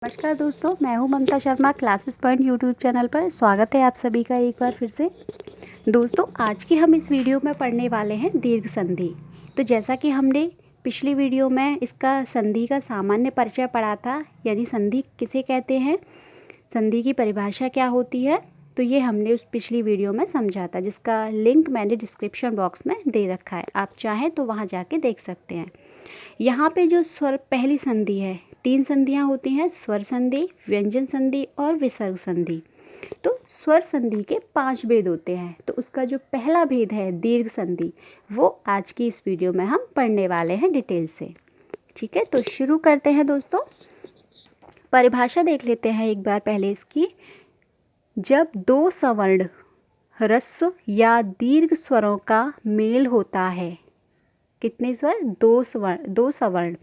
नमस्कार दोस्तों, मैं हूं Mamta Sharma. Classes point YouTube channel पर स्वागत है आप सभी का एक बार फिर से। दोस्तों, आज की हम इस वीडियो में पढ़ने वाले हैं दीर्घ संधि। तो जैसा कि हमने पिछली वीडियो में इसका संधि का सामान्य परिचय पढ़ा था, यानी संधि किसे कहते हैं, संधि की परिभाषा क्या होती है, तो ये हमने उस पिछली वीडियो में समझा था, जिसका लिंक मैंने डिस्क्रिप्शन बॉक्स में दे रखा है। आप चाहें तो वहाँ जाके देख सकते हैं। यहाँ पे जो स्वर पहली संधि है, 3 संधियाँ होती हैं, स्वर संधि, व्यंजन संधि और विसर्ग संधि। तो स्वर संधि के 5 भेद होते हैं। तो उसका जो पहला भेद है दीर्घ संधि, वो आज की इस वीडियो में हम पढ़ने वाले हैं डिटेल से। ठीक है, तो शुरू करते हैं दोस्तों। परिभाषा देख लेते हैं एक बार पहले इसकी। जब 2 सवर्ण ह्रस्व या दीर्घ स्वरों का मेल होता है, कितने स्वर? 2 सवर्ण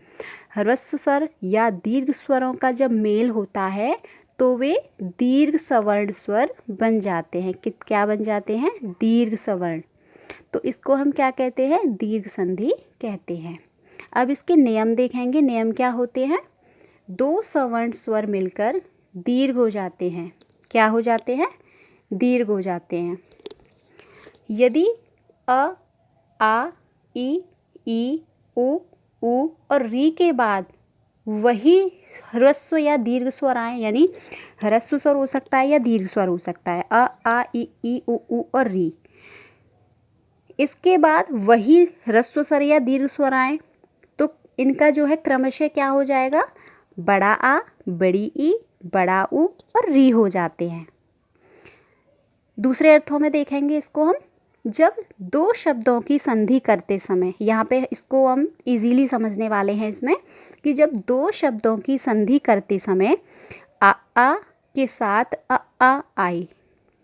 ह्रस्व स्वर या दीर्घ स्वरों का जब मेल होता है तो वे दीर्घ सवर्ण स्वर बन जाते हैं। क्या बन जाते हैं? दीर्घ सवर्ण। तो इसको हम क्या कहते हैं? दीर्घ संधि कहते हैं। अब इसके नियम देखेंगे। नियम क्या होते हैं? 2 सवर्ण स्वर मिलकर दीर्घ हो जाते हैं। क्या हो जाते हैं? दीर्घ हो जाते हैं। यदि अ, आ, ई, उ और री के बाद वही ह्रस्व या दीर्घ स्वर आए, यानी ह्रस्व स्वर हो सकता है या दीर्घ स्वर हो सकता है, अ, आ, ई, उ और री, इसके बाद वही ह्रस्व स्वर या दीर्घ स्वर आए, तो इनका जो है क्रमशः क्या हो जाएगा? बड़ा आ, बड़ी ई, बड़ा उ और री हो जाते हैं। दूसरे अर्थों में देखेंगे इसको हम। जब 2 शब्दों की संधि करते समय, यहाँ पे इसको हम इजीली समझने वाले हैं इसमें, कि जब 2 शब्दों की संधि करते समय आ के साथ आ आई,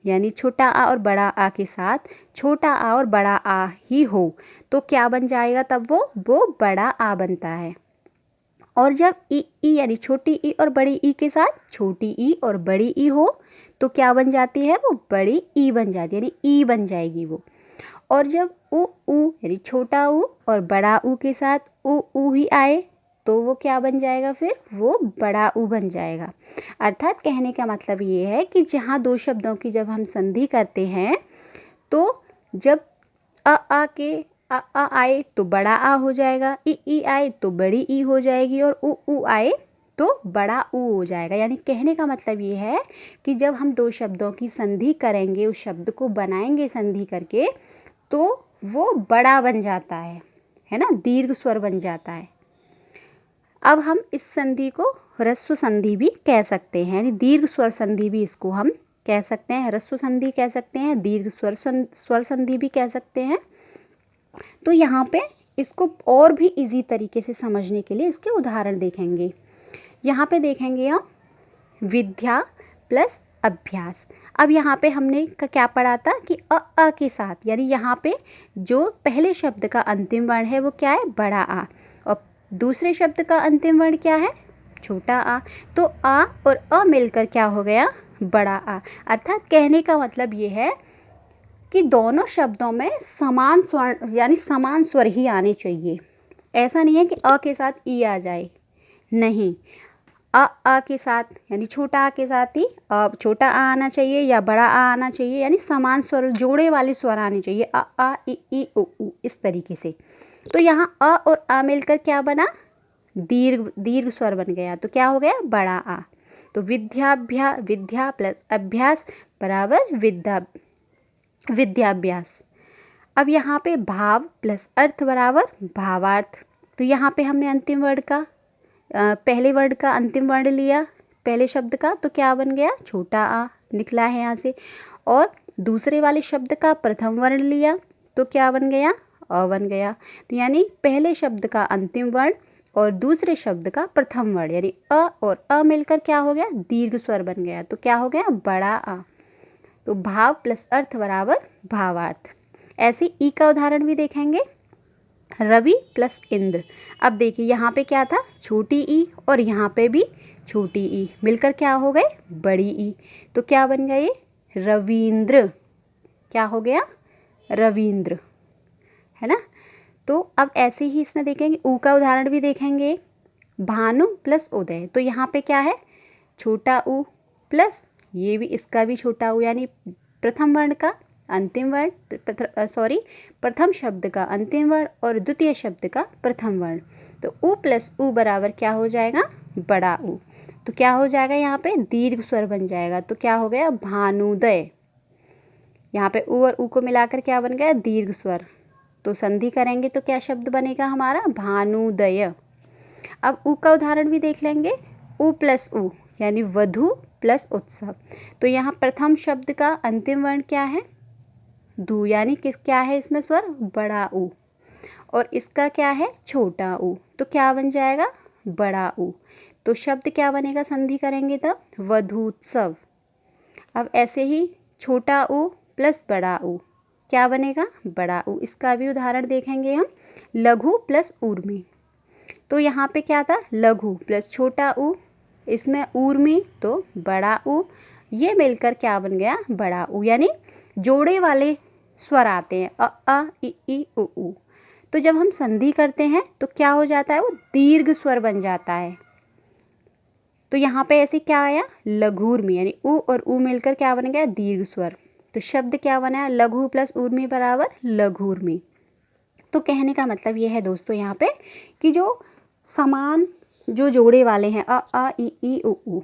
यानी छोटा आ और बड़ा आ के साथ छोटा आ और बड़ा आ ही हो, तो क्या बन जाएगा? तब वो बड़ा आ बनता है। और जब ई यानी छोटी ई और बड़ी ई के साथ छोटी ई और बड़ी ई हो, तो क्या बन जाती है? वो बड़ी ई बन जाती है, यानी ई बन जाएगी वो। और जब उ यानी छोटा उ और बड़ा उ के साथ उ ही आए, तो वो क्या बन जाएगा? फिर वो बड़ा उ बन जाएगा। अर्थात कहने का मतलब ये है कि जहाँ 2 शब्दों की जब हम संधि करते हैं, तो जब आ आए तो बड़ा आ हो जाएगा, ई आए तो बड़ी ई हो जाएगी, और उ आए तो बड़ा उ हो जाएगा। यानी कहने का मतलब ये है कि जब हम 2 शब्दों की संधि करेंगे, उस शब्द को बनाएंगे संधि करके, तो वो बड़ा बन जाता है ना, दीर्घ स्वर बन जाता है। अब हम इस संधि को ह्रस्व संधि भी कह सकते हैं, यानी दीर्घ स्वर संधि भी इसको हम कह सकते हैं। ह्रस्व संधि कह सकते हैं, दीर्घ स्वर संधि भी कह सकते हैं। तो यहाँ पे इसको और भी इजी तरीके से समझने के लिए इसके उदाहरण देखेंगे। यहाँ पे देखेंगे हम विद्या प्लस अभ्यास। अब यहाँ पे हमने क्या पढ़ा था कि अ के साथ, यानी यहाँ पे जो पहले शब्द का अंतिम वर्ण है वो क्या है? बड़ा आ, और दूसरे शब्द का अंतिम वर्ण क्या है? छोटा आ। तो आ और अ मिलकर क्या हो गया? बड़ा आ। अर्थात कहने का मतलब ये है कि दोनों शब्दों में समान स्वर, यानी समान स्वर ही आने चाहिए। ऐसा नहीं है कि अ के साथ ई आ जाए, नहीं, आ के साथ, यानी छोटा आ के साथ ही छोटा आ आना चाहिए या बड़ा आ आना चाहिए, यानी समान स्वर, जोड़े वाले स्वर आने चाहिए, आ ई उ, इस तरीके से। तो यहाँ अ और आ मिलकर क्या बना? दीर्घ स्वर बन गया। तो क्या हो गया? बड़ा आ। तो विद्या प्लस अभ्यास बराबर विद्याभ्यास। अब यहाँ पे भाव प्लस अर्थ बराबर भावार्थ। तो यहाँ पे हमने अंतिम वर्ण का पहले वर्ड का अंतिम वर्ण लिया, पहले शब्द का, तो क्या बन गया? छोटा आ निकला है यहाँ से। और दूसरे वाले शब्द का प्रथम वर्ण लिया, तो क्या बन गया? अ बन गया। तो यानी पहले शब्द का अंतिम वर्ण और दूसरे शब्द का प्रथम वर्ण, यानी अ और अ मिलकर क्या हो गया? दीर्घ स्वर बन गया। तो क्या हो गया? बड़ा आ। तो भाव प्लस अर्थ बराबर भावार्थ। ऐसे ई का उदाहरण भी देखेंगे। रवि प्लस इंद्र। अब देखिए यहाँ पे क्या था? छोटी ई, और यहाँ पे भी छोटी ई मिलकर क्या हो गए? बड़ी ई। तो क्या बन गए? रविंद्र। क्या हो गया? रविंद्र, है ना। तो अब ऐसे ही इसमें देखेंगे, ऊ का उदाहरण भी देखेंगे। भानु प्लस उदय। तो यहाँ पे क्या है? छोटा ऊ प्लस ये भी, इसका भी छोटा ऊ, यानी प्रथम वर्ण का अंतिम वर्ण, प्रथम शब्द का अंतिम वर्ण और द्वितीय शब्द का प्रथम वर्ण। तो ऊ प्लस ऊ बराबर क्या हो जाएगा, बड़ा ऊ। तो क्या हो जाएगा, यहाँ पे दीर्घ स्वर बन जाएगा। तो क्या हो गया, भानुदय। यहाँ पे ऊ और ऊ को मिलाकर क्या बन गया, दीर्घ स्वर। तो संधि करेंगे तो क्या शब्द बनेगा हमारा, भानुदय। अब ऊ का उदाहरण भी देख लेंगे। ऊ प्लस ऊ यानी वधु प्लस उत्सव। तो यहाँ प्रथम शब्द का अंतिम वर्ण क्या है, धू, यानी किस क्या है इसमें स्वर, बड़ा ऊ। और इसका क्या है, छोटा ऊ। तो क्या बन जाएगा, बड़ा ऊ। तो शब्द क्या बनेगा, संधि करेंगे तब वधूत्सव। अब ऐसे ही छोटा ऊ प्लस बड़ा ऊ क्या बनेगा, बड़ा ऊ। इसका भी उदाहरण देखेंगे हम, लघु प्लस ऊर्मी। तो यहाँ पे क्या था, लघु प्लस छोटा ऊ, इसमें ऊर्मी तो बड़ा ऊ, ये मिलकर क्या बन गया, बड़ा ऊ। यानी जोड़े वाले स्वर आते हैं, अ ई उ ऊ। तो जब हम संधि करते हैं तो क्या हो जाता है, वो दीर्घ स्वर बन जाता है। तो यहाँ पे ऐसे क्या आया, लघूर्मी, यानी ऊ और ऊ मिलकर क्या बन गया, दीर्घ स्वर। तो शब्द क्या बना, लघु प्लस ऊर्मी बराबर लघूर्मी। तो कहने का मतलब ये है दोस्तों यहाँ पे कि जो समान जो जोड़े वाले हैं, अ ई उ ऊ,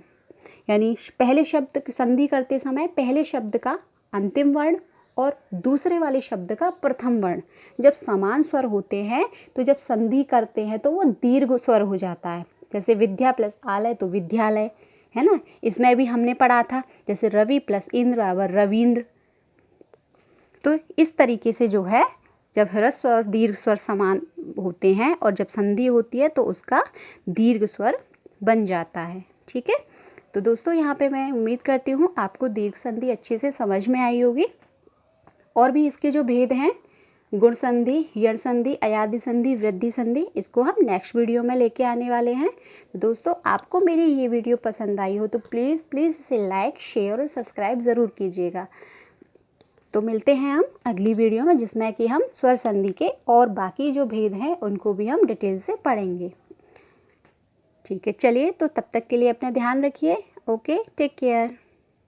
यानी पहले शब्द संधि करते समय पहले शब्द का अंतिम वर्ण और दूसरे वाले शब्द का प्रथम वर्ण जब समान स्वर होते हैं तो जब संधि करते हैं तो वो दीर्घ स्वर हो जाता है। जैसे विद्या प्लस आलय तो विद्यालय, है ना। इसमें भी हमने पढ़ा था जैसे रवि प्लस इंद्र बराबर रविंद्र। तो इस तरीके से जो है जब ह्रस्व और दीर्घ स्वर समान होते हैं और जब संधि होती है तो उसका दीर्घ स्वर बन जाता है। ठीक है, तो दोस्तों यहाँ पे मैं उम्मीद करती हूँ आपको दीर्घ संधि अच्छे से समझ में आई होगी। और भी इसके जो भेद हैं, गुण संधि, यण संधि, अयादि संधि, वृद्धि संधि, इसको हम नेक्स्ट वीडियो में लेके आने वाले हैं। तो दोस्तों आपको मेरी ये वीडियो पसंद आई हो तो प्लीज़ इसे लाइक, शेयर और सब्सक्राइब ज़रूर कीजिएगा। तो मिलते हैं हम अगली वीडियो में जिसमें कि हम स्वर संधि के और बाकी जो भेद हैं उनको भी हम डिटेल से पढ़ेंगे। ठीक है, चलिए तो तब तक के लिए अपना ध्यान रखिए। Okay, take care.